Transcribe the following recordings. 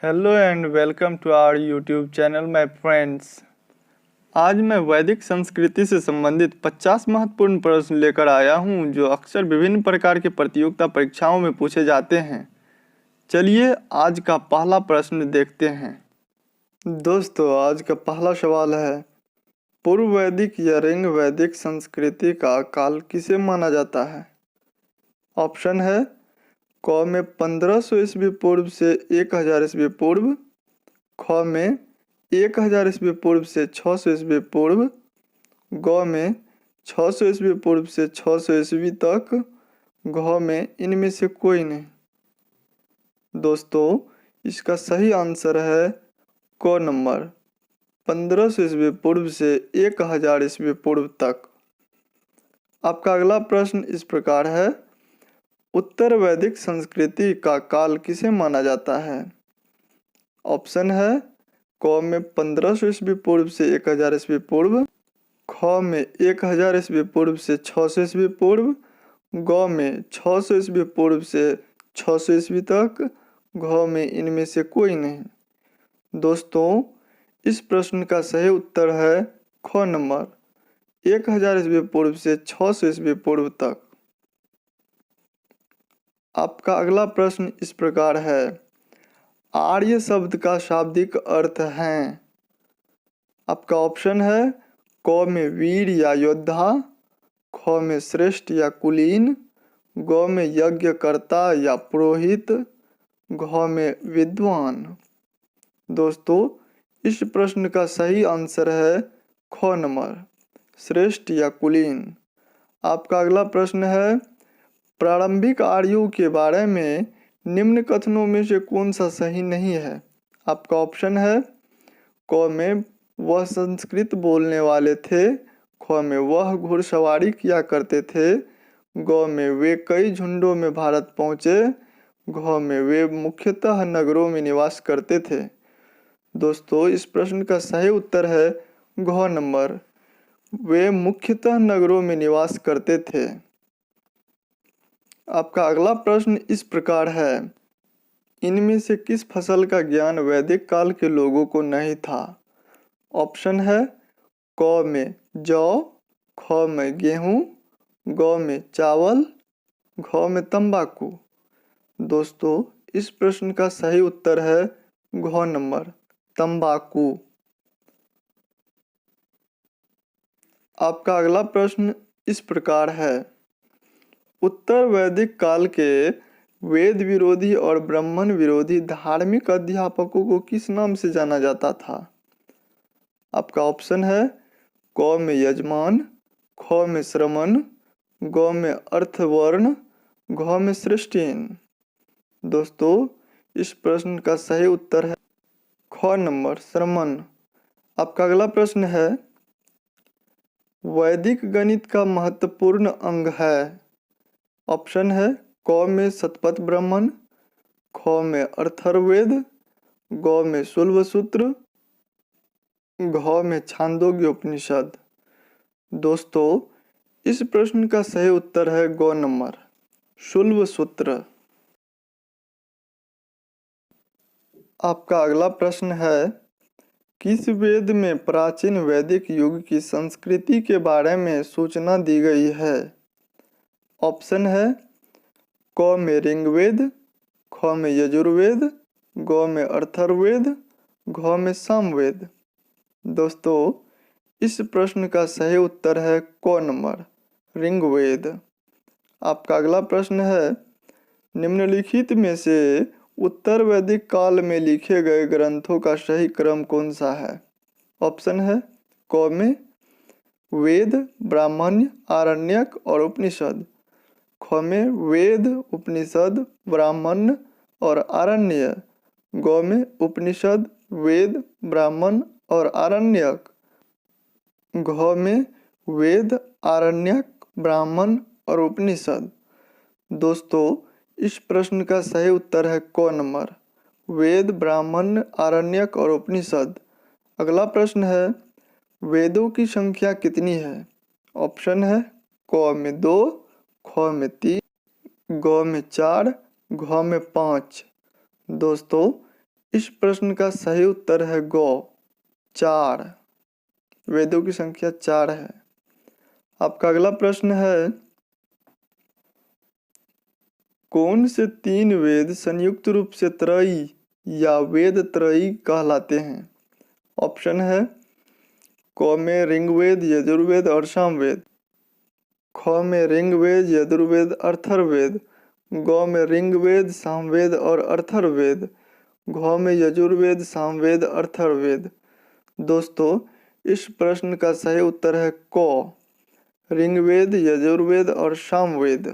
Hello and welcome to our YouTube channel my friends. आज मैं वैदिक संस्कृति से संबंधित 50 महत्वपूर्ण प्रश्न लेकर आया हूं जो अक्सर विभिन्न प्रकार की प्रतियोगिता परीक्षाओं में पूछे जाते हैं। चलिए आज का पहला प्रश्न देखते हैं। दोस्तों, आज का पहला सवाल है, पूर्व वैदिक या रिंग वैदिक संस्कृति का काल किसे माना जाता है? ऑप्शन है क में 1500 ईस्वी पूर्व से 1000 ईस्वी पूर्व, ख में 1000 ईस्वी पूर्व से 600 ईस्वी पूर्व, ग में 600 ईस्वी पूर्व से 600 ईस्वी तक, घ में इनमें से कोई नहीं। दोस्तों, इसका सही आंसर है क नंबर 1500 ईस्वी पूर्व से 1000 ईस्वी पूर्व तक। आपका अगला प्रश्न इस प्रकार है, उत्तर वैदिक संस्कृति का काल किसे माना जाता है? ऑप्शन है क में 1500 ईस्वी पूर्व से 1000 ईस्वी पूर्व, ख में 1000 ईस्वी पूर्व से 600 ईस्वी पूर्व, ग में 600 ईस्वी पूर्व से 600 ईस्वी तक, घ में इनमें से कोई नहीं। दोस्तों, इस प्रश्न का सही उत्तर है ख नंबर 1000 ईस्वी पूर्व से 600 ईस्वी पूर्व तक। आपका अगला प्रश्न इस प्रकार है, आर्य शब्द का शाब्दिक अर्थ है? आपका ऑप्शन है क में वीर या योद्धा, ख में श्रेष्ठ या कुलीन, ग में यज्ञकर्ता या पुरोहित, घ में विद्वान। दोस्तों, इस प्रश्न का सही आंसर है ख नंबर श्रेष्ठ या कुलीन। आपका अगला प्रश्न है, प्रारंभिक आर्यों के बारे में निम्न कथनों में से कौन सा सही नहीं है? आपका ऑप्शन है क में वह संस्कृत बोलने वाले थे, ख में वह घुड़सवारी किया करते थे, ग में वे कई झुंडों में भारत पहुँचे, घ में वे मुख्यतः नगरों में निवास करते थे। दोस्तों, इस प्रश्न का सही उत्तर है घ नंबर वे मुख्यतः नगरों में निवास करते थे। आपका अगला प्रश्न इस प्रकार है, इनमें से किस फसल का ज्ञान वैदिक काल के लोगों को नहीं था? ऑप्शन है क में जौ, ख में गेहूँ, ग में चावल, घ में तंबाकू। दोस्तों, इस प्रश्न का सही उत्तर है घ नंबर तंबाकू। आपका अगला प्रश्न इस प्रकार है, उत्तर वैदिक काल के वेद विरोधी और ब्राह्मण विरोधी धार्मिक अध्यापकों को किस नाम से जाना जाता था? आपका ऑप्शन है क में यजमान, ख में श्रमण, ग में अर्थवर्ण, घ में सृष्टिन। दोस्तों, इस प्रश्न का सही उत्तर है ख नंबर श्रमण। आपका अगला प्रश्न है, वैदिक गणित का महत्वपूर्ण अंग है? ऑप्शन है क में शतपथ ब्राह्मण, ख में अथर्ववेद, ग में शुल्बसूत्र, घ में छांदोग्य उपनिषद। दोस्तों, इस प्रश्न का सही उत्तर है ग नंबर शुल्बसूत्र। आपका अगला प्रश्न है, किस वेद में प्राचीन वैदिक युग की संस्कृति के बारे में सूचना दी गई है? ऑप्शन है क में ऋग्वेद, ख में यजुर्वेद, ग में अथर्ववेद, घ में सामवेद। दोस्तों, इस प्रश्न का सही उत्तर है क नंबर ऋग्वेद। आपका अगला प्रश्न है, निम्नलिखित में से उत्तर वैदिक काल में लिखे गए ग्रंथों का सही क्रम कौन सा है? ऑप्शन है क में वेद, ब्राह्मण्य, आरण्यक और उपनिषद, ख में वेद, उपनिषद, ब्राह्मण और आरण्य, ग में उपनिषद, वेद, ब्राह्मण और आरण्यक, घ में वेद, आरण्यक, ब्राह्मण और उपनिषद। दोस्तों, इस प्रश्न का सही उत्तर है क नंबर वेद, ब्राह्मण, आरण्यक और उपनिषद। अगला प्रश्न है, वेदों की संख्या कितनी है? ऑप्शन है क में 2, ख में 3, ग में 4, घ में 5। दोस्तों, इस प्रश्न का सही उत्तर है गौ, 4। वेदों की संख्या 4 है। आपका अगला प्रश्न है, कौन से 3 वेद संयुक्त रूप से त्रयी या वेद त्रयी कहलाते हैं? ऑप्शन है क में ऋग्वेद, यजुर्वेद और सामवेद, ख में ऋग्वेद, यजुर्वेद, अथर्ववेद, ग में ऋग्वेद, सामवेद और अथर्ववेद, घ में यजुर्वेद, सामवेद, अथर्ववेद। दोस्तों, इस प्रश्न का सही उत्तर है क, ऋग्वेद, यजुर्वेद और सामवेद।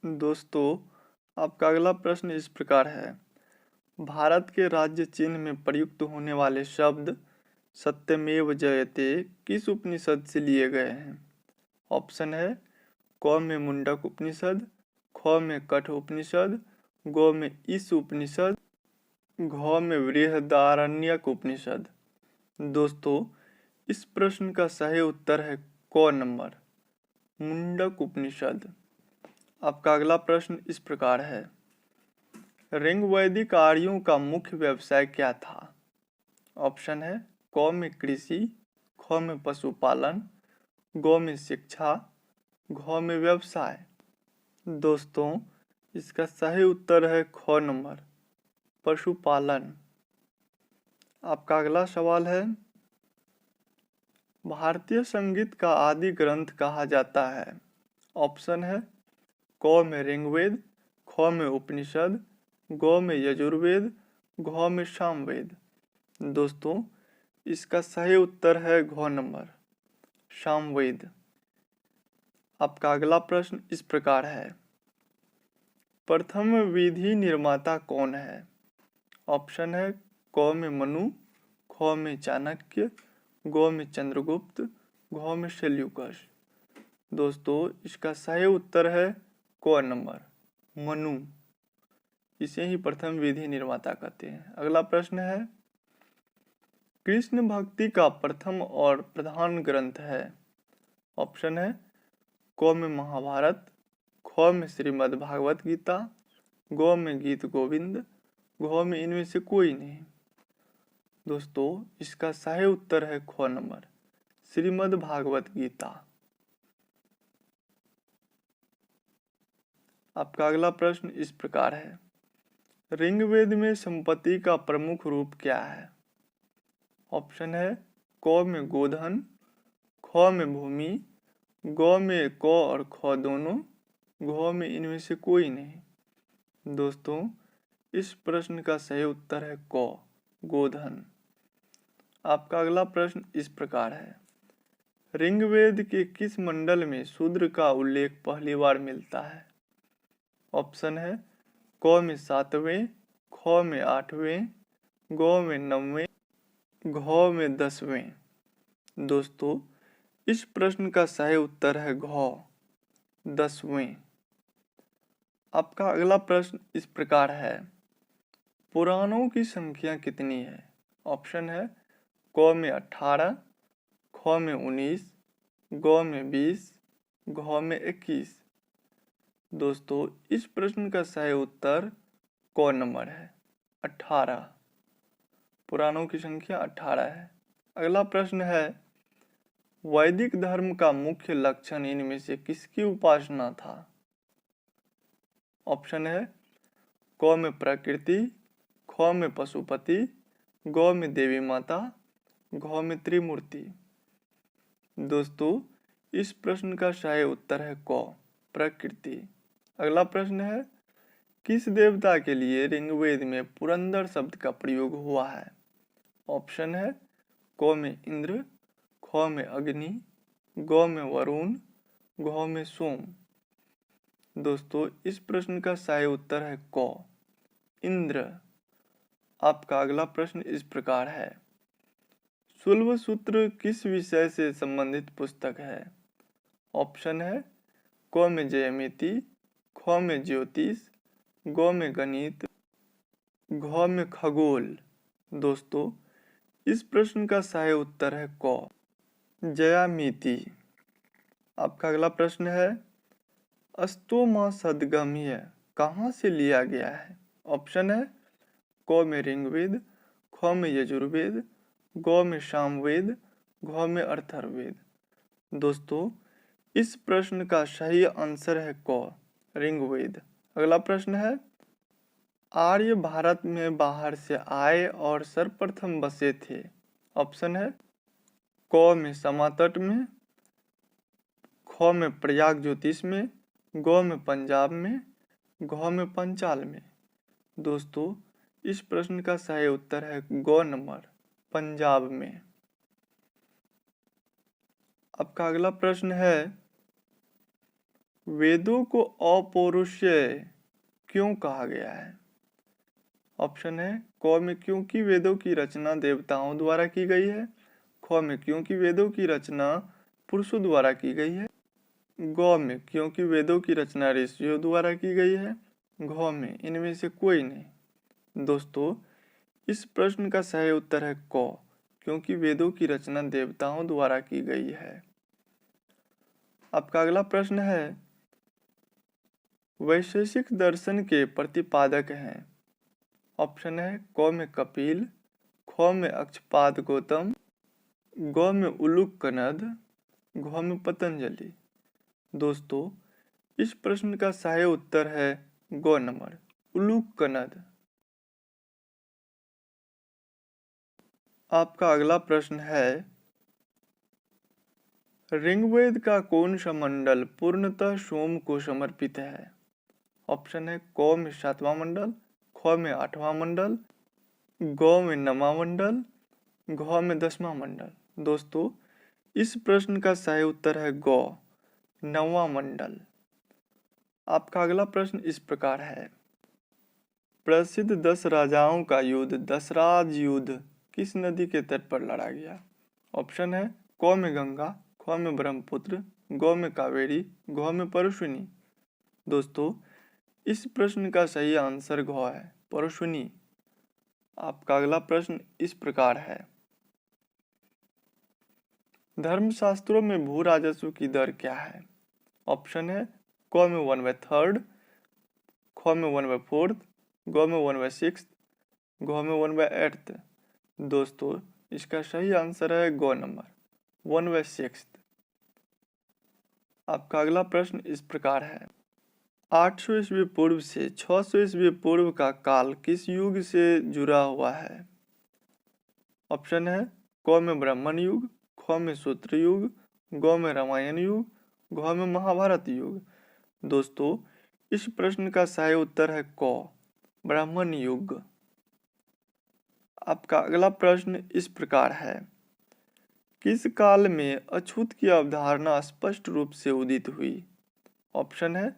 दोस्तों, आपका अगला प्रश्न इस प्रकार है, भारत के राज्य चिन्ह में प्रयुक्त होने वाले शब्द सत्यमेव जयते किस उपनिषद से लिए गए हैं? ऑप्शन है क में मुंडक उपनिषद, ख में कठ उपनिषद, ग में ईश उपनिषद, घ में बृहदारण्यक उपनिषद। दोस्तों, इस प्रश्न का सही उत्तर है क नंबर, मुंडक उपनिषद। आपका अगला प्रश्न इस प्रकार है, ऋग्वैदिक आर्यों का मुख्य व्यवसाय क्या था? ऑप्शन है क में कृषि, ख में पशुपालन, ग में शिक्षा, घ में व्यवसाय। दोस्तों, इसका सही उत्तर है ख नंबर, पशुपालन। आपका अगला सवाल है, भारतीय संगीत का आदि ग्रंथ कहा जाता है? ऑप्शन है क में ऋग्वेद, ख में उपनिषद, ग में यजुर्वेद, घ में सामवेद। दोस्तों, इसका सही उत्तर है घ नंबर, सामवेद। आपका अगला प्रश्न इस प्रकार है, प्रथम विधि निर्माता कौन है? ऑप्शन है क में मनु, ख में चाणक्य, ग में चंद्रगुप्त, घ में सेल्यूकस। दोस्तों, इसका सही उत्तर है क नंबर, मनु। इसे ही प्रथम विधि निर्माता कहते हैं। अगला प्रश्न है, कृष्ण भक्ति का प्रथम और प्रधान ग्रंथ है? ऑप्शन है क में महाभारत, ख में श्रीमद् भागवत गीता, ग में गीत गोविंद, घ में इनमें से कोई नहीं। दोस्तों, इसका सही उत्तर है ख नंबर, श्रीमद् भागवत गीता। आपका अगला प्रश्न इस प्रकार है, ऋग्वेद में संपत्ति का प्रमुख रूप क्या है? ऑप्शन है क में गोधन, ख में भूमि, ग में क और ख दोनों, घ में इनमें से कोई नहीं। दोस्तों, इस प्रश्न का सही उत्तर है क, गोधन। आपका अगला प्रश्न इस प्रकार है, ऋग्वेद के किस मंडल में शूद्र का उल्लेख पहली बार मिलता है? ऑप्शन है क में 7वें, ख में 8वें, ग में 9वें, घ में 10वें। दोस्तों, इस प्रश्न का सही उत्तर है घ, 10वें। आपका अगला प्रश्न इस प्रकार है, पुराणों की संख्या कितनी है? ऑप्शन है क में 18, ख में 19, ग में 20, घ में 21। दोस्तों, इस प्रश्न का सही उत्तर क नंबर है, 18। पुराणों की संख्या 18 है। अगला प्रश्न है, वैदिक धर्म का मुख्य लक्षण इनमें से किसकी उपासना था? ऑप्शन है क में प्रकृति, ख में पशुपति, ग में देवी माता, घ में त्रिमूर्ति। दोस्तों, इस प्रश्न का सही उत्तर है क, प्रकृति। अगला प्रश्न है, किस देवता के लिए ऋग्वेद में पुरंदर शब्द का प्रयोग हुआ है? ऑप्शन है क में इंद्र, ख में अग्नि, ग में वरुण, घ में सोम। दोस्तों, इस प्रश्न का सही उत्तर है क, इंद्र। आपका अगला प्रश्न इस प्रकार है, शुल्ब सूत्र किस विषय से संबंधित पुस्तक है? ऑप्शन है क में ज्यामिति, ख में ज्योतिष, ग में गणित, घ में खगोल। दोस्तों, इस प्रश्न का सही उत्तर है क, ज्यामिति। आपका अगला प्रश्न है, अस्तोमा सद्गम्य कहाँ से लिया गया है? ऑप्शन है क में ऋग्वेद, ख में यजुर्वेद, ग में सामवेद, घ में अथर्ववेद। दोस्तों इस प्रश्न का सही आंसर है क, ऋग्वेद। अगला प्रश्न है आर्य भारत में बाहर से आए और सर्वप्रथम बसे थे। ऑप्शन है क में समातट में, ख में प्रयाग ज्योतिष में, ग में पंजाब में, घ में पंचाल में। दोस्तों इस प्रश्न का सही उत्तर है ग नंबर, पंजाब में। आपका अगला प्रश्न है वेदों को अपौरुषेय क्यों कहा गया है? ऑप्शन है क में क्योंकि वेदों की रचना देवताओं द्वारा की गई है, ख में क्योंकि वेदों की रचना पुरुषों द्वारा की गई है, ग में क्योंकि वेदों की रचना ऋषियों द्वारा की गई है, घ में इनमें से कोई नहीं। दोस्तों इस प्रश्न का सही उत्तर है क, क्योंकि वेदों की रचना देवताओं द्वारा की गई है। आपका अगला प्रश्न है वैशेषिक दर्शन के प्रतिपादक हैं। ऑप्शन है क में कपिल, ख में अक्षपाद गौतम, ग में उलूक कनद, घ में पतंजलि। दोस्तों इस प्रश्न का सही उत्तर है ग नंबर, उलूक कनद। आपका अगला प्रश्न है ऋग्वेद का कौन सा मंडल पूर्णतः सोम को समर्पित है? ऑप्शन है क में 7वां मंडल, ख में 8वां मंडल, ग में 9वां मंडल, घ में 10वां मंडल। दोस्तों इस प्रश्न का सही उत्तर है ग, 9वां मंडल। आपका अगला प्रश्न इस प्रकार है प्रसिद्ध 10 राजाओं का युद्ध दशराज युद्ध किस नदी के तट पर लड़ा गया? ऑप्शन है क में गंगा, ख में ब्रह्मपुत्र, ग में कावेरी, घ में परशुनी। दोस्तों इस प्रश्न का सही आंसर घ है, परशुनी। आपका अगला प्रश्न इस प्रकार है धर्मशास्त्रों में भू राजस्व की दर क्या है? ऑप्शन है क में 1/3, ख में 1/4, ग में 1/6, घ में 1/8। दोस्तों इसका सही आंसर है ग नंबर, 1/6। आपका अगला प्रश्न इस प्रकार है 800 ईस्वी पूर्व से 600 ईस्वी पूर्व का काल किस युग से जुड़ा हुआ है? ऑप्शन है क में ब्राह्मण युग, ख में सूत्र युग, ग में रामायण युग, घ में महाभारत युग। दोस्तों इस प्रश्न का सही उत्तर है क, ब्राह्मण युग। आपका अगला प्रश्न इस प्रकार है किस काल में अछूत की अवधारणा स्पष्ट रूप से उदित हुई? ऑप्शन है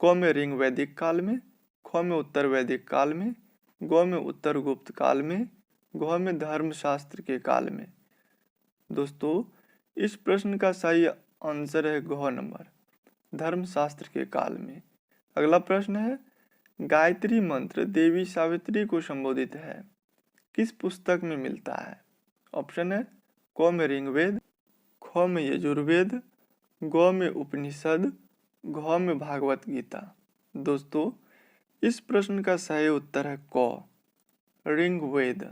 क में ऋग वैदिक काल में, ख में उत्तर वैदिक काल में, ग में उत्तर गुप्त काल में, घ में धर्मशास्त्र के काल में। दोस्तों इस प्रश्न का सही आंसर है घ नंबर, धर्मशास्त्र के काल में। अगला प्रश्न है गायत्री मंत्र देवी सावित्री को संबोधित है किस पुस्तक में मिलता है? ऑप्शन है क में ऋग्वेद, ख में यजुर्वेद, ग में उपनिषद, घ में भागवत गीता। दोस्तों इस प्रश्न का सही उत्तर है क, ऋग्वेद।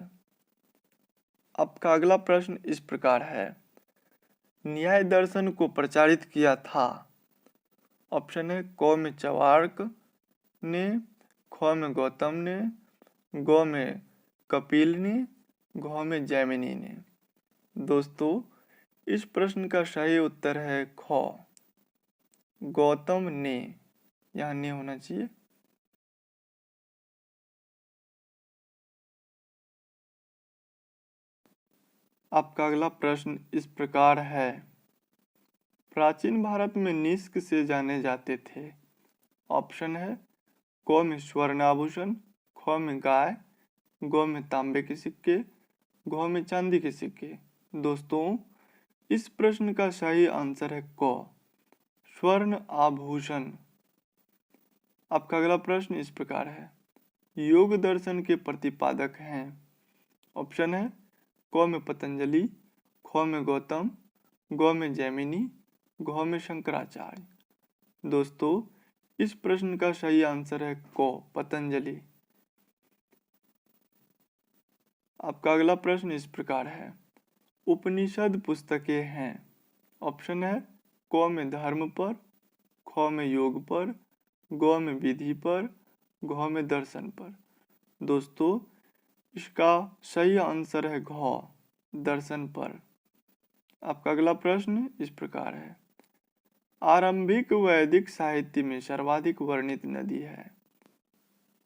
आपका अगला प्रश्न इस प्रकार है न्याय दर्शन को प्रचारित किया था। ऑप्शन है क में चवार्क ने, ख में गौतम ने, ग में कपिल ने, घ में जैमिनी ने। दोस्तों इस प्रश्न का सही उत्तर है ख, गौतम ने, यहाँ ने होना चाहिए। आपका अगला प्रश्न इस प्रकार है प्राचीन भारत में निष्क से जाने जाते थे। ऑप्शन है क में स्वर्ण आभूषण, ख में गाय, ग में तांबे के सिक्के, घ में चांदी के सिक्के। दोस्तों इस प्रश्न का सही आंसर है क, स्वर्ण आभूषण। आपका अगला प्रश्न इस प्रकार है योग दर्शन के प्रतिपादक हैं। ऑप्शन है क में पतंजलि, ख में गौतम, ग में जैमिनी, घ में शंकराचार्य। दोस्तों इस प्रश्न का सही आंसर है क, पतंजलि। आपका अगला प्रश्न इस प्रकार है, उपनिषद पुस्तकें हैं। ऑप्शन है क में धर्म पर, ख में योग पर, ग में विधि पर, घ में दर्शन पर। दोस्तों इसका सही आंसर है घ, दर्शन पर। आपका अगला प्रश्न इस प्रकार है, आरंभिक वैदिक साहित्य में सर्वाधिक वर्णित नदी है।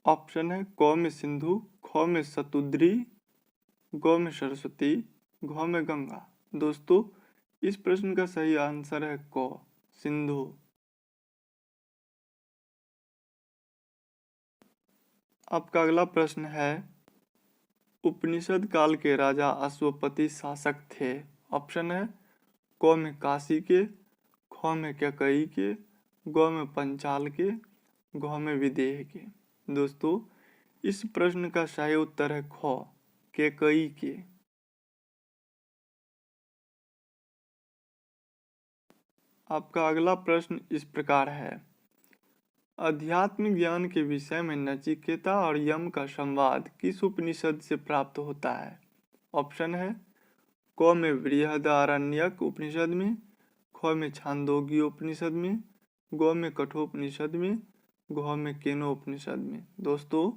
ऑप्शन है क में सिंधु, ख में सतुद्री, ग में सरस्वती, घ में गंगा। दोस्तों इस प्रश्न का सही आंसर है क, सिंधु। आपका अगला प्रश्न है, उपनिषद काल के राजा अश्वपति शासक थे। ऑप्शन है क में काशी के, ख में कैकेयी के, ग में पंचाल के, घ में विदेह के। दोस्तों इस प्रश्न का सही उत्तर है ख, कैकेयी के। आपका अगला प्रश्न इस प्रकार है, अध्यात्म ज्ञान के विषय में नचिकेता और यम का संवाद किस उपनिषद से प्राप्त होता है। ऑप्शन है क में बृहदारण्यक उपनिषद में, ख में छांदोग्य उपनिषद में, ग में कठोपनिषद में, घ में केनोपनिषद में। दोस्तों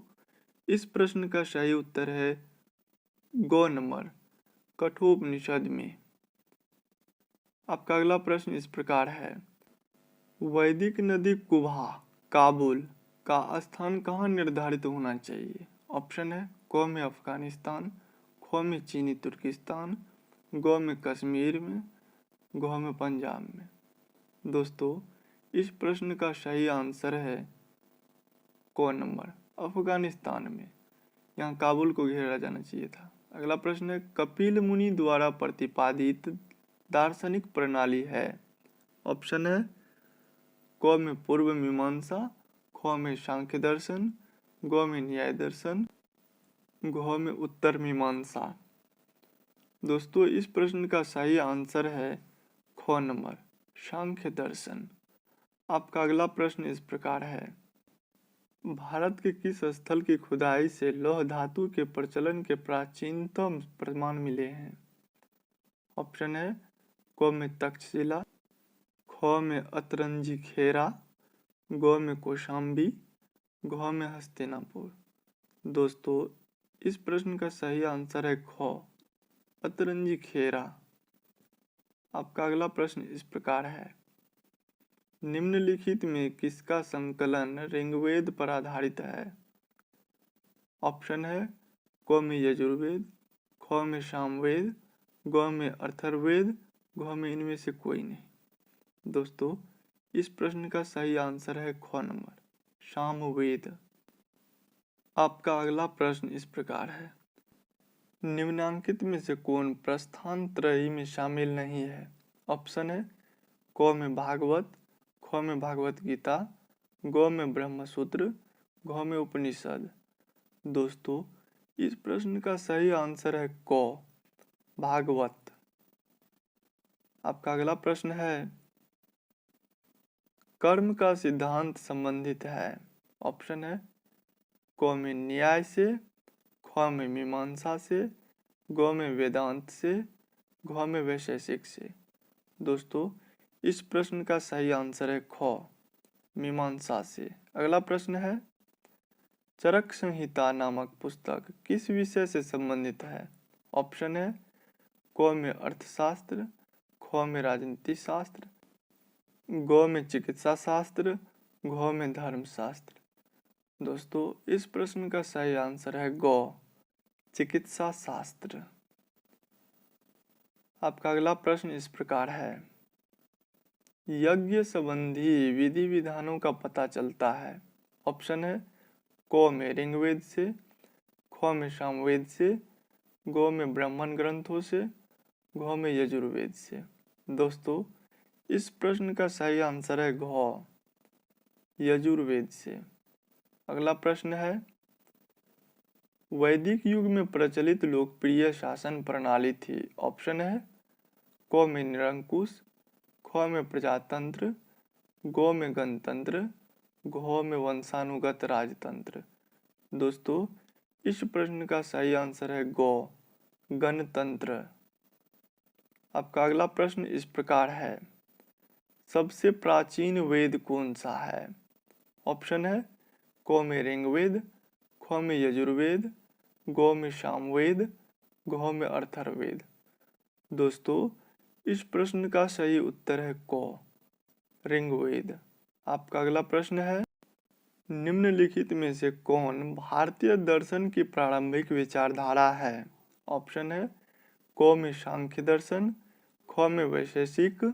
इस प्रश्न का सही उत्तर है ग नंबर, कठोपनिषद में। आपका अगला प्रश्न इस प्रकार है, वैदिक नदी कुबा काबुल का स्थान कहाँ निर्धारित होना चाहिए। ऑप्शन है क में अफगानिस्तान, ख में चीनी तुर्किस्तान, ग में कश्मीर में, घ में पंजाब में। दोस्तों इस प्रश्न का सही आंसर है क नंबर, अफगानिस्तान में। यहाँ काबुल को घेरा जाना चाहिए था। अगला प्रश्न है, कपिल मुनि द्वारा प्रतिपादित दार्शनिक प्रणाली है। ऑप्शन है क में पूर्व मीमांसा, ख में सांख्य दर्शन, ग में न्याय दर्शन, घ में उत्तर मीमांसा। दोस्तों इस प्रश्न का सही आंसर है ख नंबर, सांख्य दर्शन। आपका अगला प्रश्न इस प्रकार है, भारत के किस स्थल की खुदाई से लौह धातु के प्रचलन के प्राचीनतम प्रमाण मिले हैं। ऑप्शन है क में तक्षशिला, ख में अतरंजी खेरा, ग में कौशाम्बी, घ में हस्तिनापुर। दोस्तों इस प्रश्न का सही आंसर है ख, अतरंजी खेरा। आपका अगला प्रश्न इस प्रकार है, निम्नलिखित में किसका संकलन ऋग्वेद पर आधारित है। ऑप्शन है क में यजुर्वेद, ख में सामवेद, ग में अथर्ववेद, घ में इनमें से कोई नहीं। दोस्तों इस प्रश्न का सही आंसर है ख नंबर, सामवेद। आपका अगला प्रश्न इस प्रकार है, निम्नांकित में से कौन प्रस्थान त्रयी में शामिल नहीं है। ऑप्शन है क में भागवत, ख में भागवत गीता, ग में ब्रह्मसूत्र, घ में उपनिषद। दोस्तों इस प्रश्न का सही आंसर है क, भागवत। आपका अगला प्रश्न है, कर्म का सिद्धांत संबंधित है। ऑप्शन है क में न्याय से, ख में मीमांसा से, ग में वेदांत से, घ में वैशेषिक से। दोस्तों इस प्रश्न का सही आंसर है ख, मीमांसा से। अगला प्रश्न है, चरक संहिता नामक पुस्तक किस विषय से संबंधित है। ऑप्शन है क में अर्थशास्त्र, ख में राजनीति शास्त्र, ग में चिकित्सा शास्त्र, घ में धर्मशास्त्र। दोस्तों इस प्रश्न का सही आंसर है ग, चिकित्सा शास्त्र। आपका अगला प्रश्न इस प्रकार है, यज्ञ संबंधी विधि विधानों का पता चलता है। ऑप्शन है क में ऋग्वेद से, ख में सामवेद से, ग में ब्राह्मण ग्रंथों से, घ में यजुर्वेद से। दोस्तों इस प्रश्न का सही आंसर है घ, यजुर्वेद से। अगला प्रश्न है, वैदिक युग में प्रचलित लोकप्रिय शासन प्रणाली थी। ऑप्शन है क में निरंकुश, ख में प्रजातंत्र, ग में गणतंत्र, घ में वंशानुगत राजतंत्र। दोस्तों, इस प्रश्न का सही आंसर है गौ, गणतंत्र। आपका अगला प्रश्न इस प्रकार है, सबसे प्राचीन वेद कौन सा है? ऑप्शन है क में ऋग्वेद, ख में यजुर्वेद, ग में सामवेद, घ में अथर्ववेद। दोस्तों, इस प्रश्न का सही उत्तर है क, ऋग्वेद। आपका अगला प्रश्न है, निम्नलिखित में से कौन भारतीय दर्शन की प्रारंभिक विचारधारा है? ऑप्शन है क में सांख्य दर्शन, ख में वैशेषिक,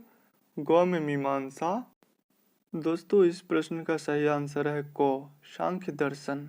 ग में मीमांसा। दोस्तों, इस प्रश्न का सही आंसर है क, सांख्य दर्शन।